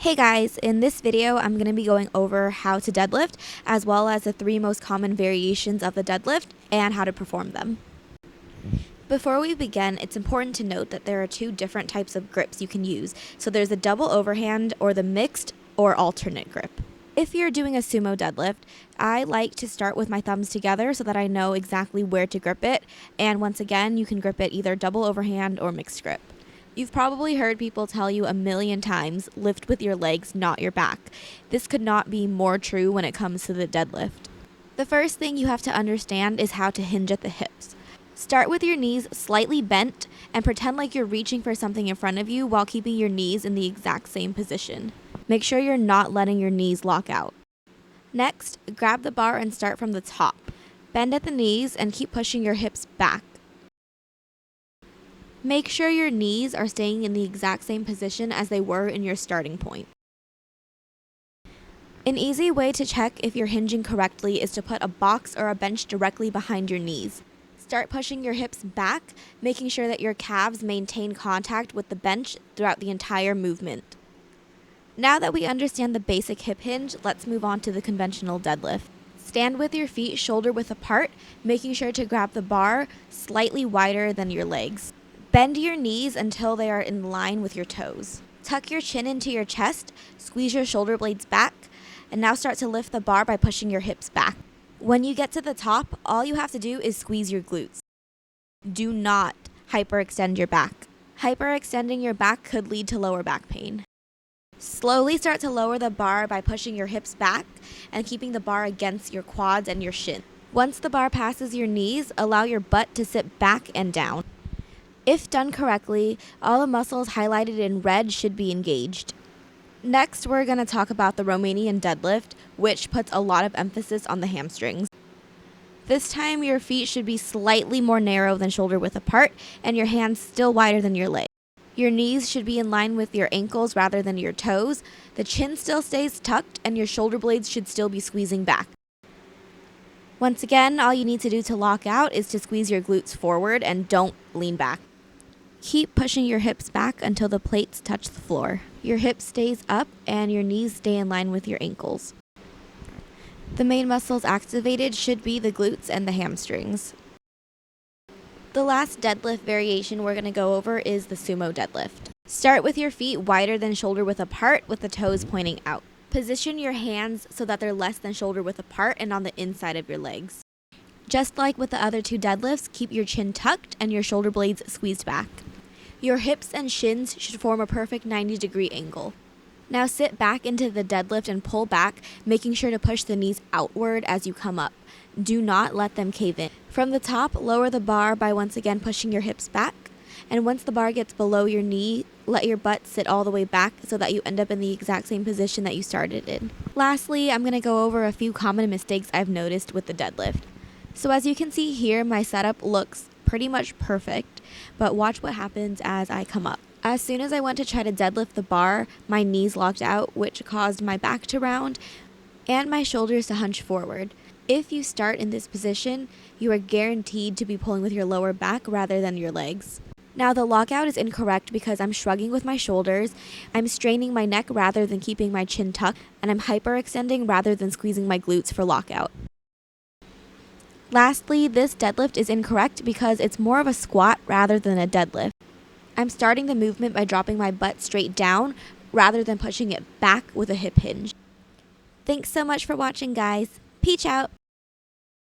Hey guys, in this video I'm going to be going over how to deadlift as well as the 3 most common variations of the deadlift and how to perform them. Before we begin, it's important to note that there are 2 different types of grips you can use. So there's the double overhand or the mixed or alternate grip. If you're doing a sumo deadlift, I like to start with my thumbs together so that I know exactly where to grip it, and once again you can grip it either double overhand or mixed grip. You've probably heard people tell you a million times, lift with your legs, not your back. This could not be more true when it comes to the deadlift. The first thing you have to understand is how to hinge at the hips. Start with your knees slightly bent and pretend like you're reaching for something in front of you while keeping your knees in the exact same position. Make sure you're not letting your knees lock out. Next, grab the bar and start from the top. Bend at the knees and keep pushing your hips back. Make sure your knees are staying in the exact same position as they were in your starting point. An easy way to check if you're hinging correctly is to put a box or a bench directly behind your knees. Start pushing your hips back, making sure that your calves maintain contact with the bench throughout the entire movement. Now that we understand the basic hip hinge, let's move on to the conventional deadlift. Stand with your feet shoulder width apart, making sure to grab the bar slightly wider than your legs. Bend your knees until they are in line with your toes. Tuck your chin into your chest, squeeze your shoulder blades back, and now start to lift the bar by pushing your hips back. When you get to the top, all you have to do is squeeze your glutes. Do not hyperextend your back. Hyperextending your back could lead to lower back pain. Slowly start to lower the bar by pushing your hips back and keeping the bar against your quads and your shin. Once the bar passes your knees, allow your butt to sit back and down. If done correctly, all the muscles highlighted in red should be engaged. Next, we're going to talk about the Romanian Deadlift, which puts a lot of emphasis on the hamstrings. This time, your feet should be slightly more narrow than shoulder width apart, and your hands still wider than your legs. Your knees should be in line with your ankles rather than your toes. The chin still stays tucked, and your shoulder blades should still be squeezing back. Once again, all you need to do to lock out is to squeeze your glutes forward and don't lean back. Keep pushing your hips back until the plates touch the floor. Your hip stays up and your knees stay in line with your ankles. The main muscles activated should be the glutes and the hamstrings. The last deadlift variation we're going to go over is the Sumo Deadlift. Start with your feet wider than shoulder width apart with the toes pointing out. Position your hands so that they're less than shoulder width apart and on the inside of your legs. Just like with the other 2 deadlifts, keep your chin tucked and your shoulder blades squeezed back. Your hips and shins should form a perfect 90-degree angle. Now sit back into the deadlift and pull back, making sure to push the knees outward as you come up. Do not let them cave in. From the top, lower the bar by once again pushing your hips back. And once the bar gets below your knee, let your butt sit all the way back so that you end up in the exact same position that you started in. Lastly, I'm going to go over a few common mistakes I've noticed with the deadlift. So as you can see here, my setup looks pretty much perfect, but watch what happens as I come up. As soon as I went to try to deadlift the bar, my knees locked out, which caused my back to round and my shoulders to hunch forward. If you start in this position, you are guaranteed to be pulling with your lower back rather than your legs. Now the lockout is incorrect because I'm shrugging with my shoulders, I'm straining my neck rather than keeping my chin tucked, and I'm hyperextending rather than squeezing my glutes for lockout. Lastly, this deadlift is incorrect because it's more of a squat rather than a deadlift. I'm starting the movement by dropping my butt straight down rather than pushing it back with a hip hinge. Thanks so much for watching, guys. Peace out.